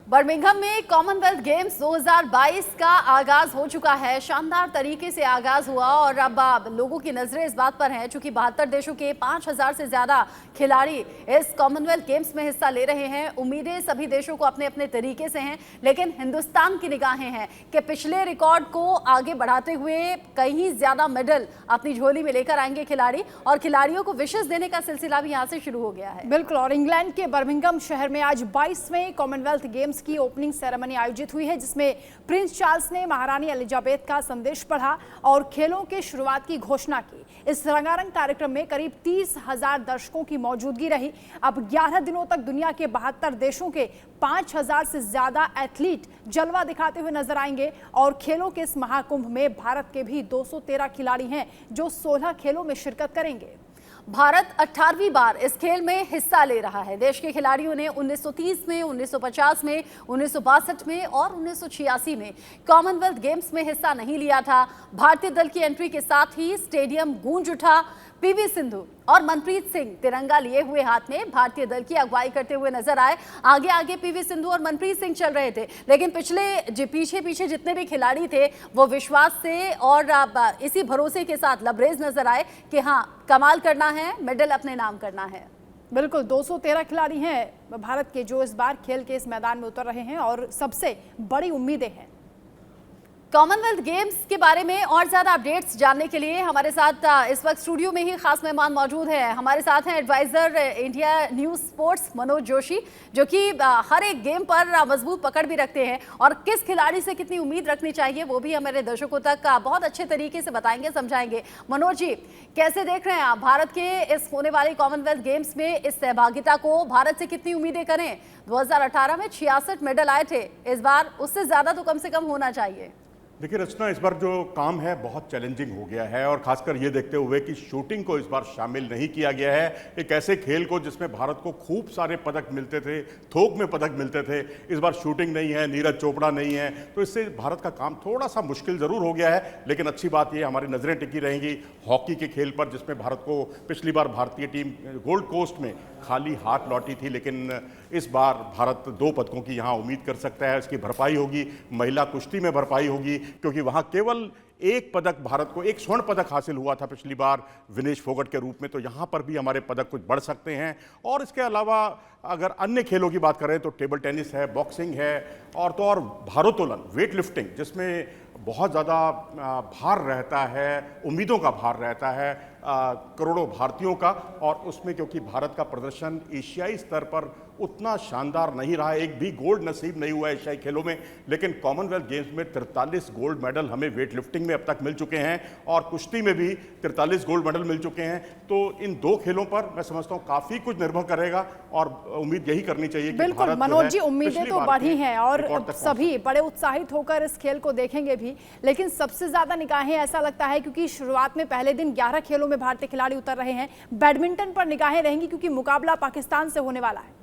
Birmingham में Commonwealth games 2022 का आगाज हो चुका है। शानदार तरीके से आगाज हुआ और अब लोगों की नजरें इस बात पर हैं, चूंकि 72 देशों के 5000 से ज्यादा खिलाड़ी इस कॉमनवेल्थ गेम्स में हिस्सा ले रहे हैं। उम्मीदें सभी देशों को अपने अपने तरीके से हैं, लेकिन हिंदुस्तान की निगाहें हैं कि पिछले रिकॉर्ड को आगे बढ़ाते हुए कहीं ज्यादा मेडल अपनी झोली में लेकर आएंगे खिलाड़ी, और खिलाड़ियों को विशेष देने का सिलसिला भी यहाँ से शुरू हो गया है। बिल्कुल, और इंग्लैंड के बर्मिंघम शहर में आज 22वें कॉमनवेल्थ गेम्स की ओपनिंग सेरेमनी आयोजित हुई है, जिसमें प्रिंस चार्ल्स ने महारानी एलिजाबेथ का संदेश पढ़ा और खेलों के शुरुआत की घोषणा की। इस रंगारंग कार्यक्रम में करीब 30,000 दर्शकों की मौजूदगी रही। अब 11 दिनों तक दुनिया के 72 देशों के 5,000 से ज्यादा एथलीट जलवा दिखाते हुए नजर आएंगे और खेलों के इस महाकुंभ में भारत के भी 213 खिलाड़ी हैं जो 16 खेलों में शिरकत करेंगे। भारत 18वीं बार इस खेल में हिस्सा ले रहा है। देश के खिलाड़ियों ने 1930 में, 1950 में, 1962 में और 1986 में कॉमनवेल्थ गेम्स में हिस्सा नहीं लिया था। भारतीय दल की एंट्री के साथ ही स्टेडियम गूंज उठा। पीवी सिंधु और मनप्रीत सिंह तिरंगा लिए हुए हाथ में भारतीय दल की अगुवाई करते हुए नजर आए। आगे आगे पीवी सिंधु और मनप्रीत सिंह चल रहे थे, लेकिन पीछे जितने भी खिलाड़ी थे वो विश्वास से और इसी भरोसे के साथ लबरेज नजर आए कि हाँ, कमाल करना है, मेडल अपने नाम करना है। बिल्कुल, 213 खिलाड़ी हैं भारत के जो इस बार खेल के इस मैदान में उतर रहे हैं और सबसे बड़ी उम्मीदें हैं। कॉमनवेल्थ गेम्स के बारे में और ज्यादा अपडेट्स जानने के लिए हमारे साथ इस वक्त स्टूडियो में ही खास मेहमान मौजूद हैं। हमारे साथ हैं advisor India News Sports Manoj Joshi, जो कि हर एक गेम पर मजबूत पकड़ भी रखते हैं और किस खिलाड़ी से कितनी उम्मीद रखनी चाहिए वो भी हमारे दर्शकों तक बहुत अच्छे तरीके से बताएंगे, समझाएंगे। मनोज जी, कैसे देख रहे हैं आप भारत के इस होने वाले कॉमनवेल्थ गेम्स में इस सहभागिता को? भारत से कितनी उम्मीदें करें? 2018 में 66 मेडल आए थे, इस बार उससे ज्यादा तो कम से कम होना चाहिए। देखिए रचना, इस बार जो काम है बहुत चैलेंजिंग हो गया है, और खासकर ये देखते हुए कि शूटिंग को इस बार शामिल नहीं किया गया है। एक ऐसे खेल को जिसमें भारत को खूब सारे पदक मिलते थे, थोक में पदक मिलते थे, इस बार शूटिंग नहीं है, नीरज चोपड़ा नहीं है, तो इससे भारत का काम थोड़ा सा मुश्किल ज़रूर हो गया है। लेकिन अच्छी बात ये, हमारी नज़रें टिकी रहेंगी हॉकी के खेल पर, जिसमें भारत को पिछली बार भारतीय टीम गोल्ड कोस्ट में खाली हाथ लौटी थी, लेकिन इस बार भारत 2 पदकों की यहाँ उम्मीद कर सकता है। इसकी भरपाई होगी, महिला कुश्ती में भरपाई होगी, क्योंकि वहाँ केवल एक पदक, भारत को एक स्वर्ण पदक हासिल हुआ था पिछली बार विनेश फोगट के रूप में, तो यहाँ पर भी हमारे पदक कुछ बढ़ सकते हैं। और इसके अलावा अगर अन्य खेलों की बात करें तो टेबल टेनिस है, बॉक्सिंग है, और तो और भारोत्तोलन, वेट लिफ्टिंग, जिसमें बहुत ज़्यादा भार रहता है, उम्मीदों का भार रहता है करोड़ों भारतीयों का, और उसमें क्योंकि भारत का प्रदर्शन एशियाई स्तर पर उतना शानदार नहीं रहा, एक भी गोल्ड नसीब नहीं हुआ एशियाई खेलों में, लेकिन कॉमनवेल्थ गेम्स में 43 गोल्ड मेडल हमें वेट लिफ्टिंग में अब तक मिल चुके हैं और कुश्ती में भी 43 गोल्ड मेडल मिल चुके हैं। तो इन 2 खेलों पर मैं समझता हूँ काफ़ी कुछ निर्भर करेगा और उम्मीद यही करनी चाहिए कि बिल्कुल मनोज जी, उम्मीदें तो बढ़ी हैं और सभी बड़े उत्साहित होकर इस खेल को देखेंगे भी, लेकिन सबसे ज्यादा निगाहें ऐसा लगता है क्योंकि शुरुआत में पहले दिन 11 खेलों में भारतीय खिलाड़ी उतर रहे हैं, बैडमिंटन पर निगाहें रहेंगी क्योंकि मुकाबला पाकिस्तान से होने वाला है।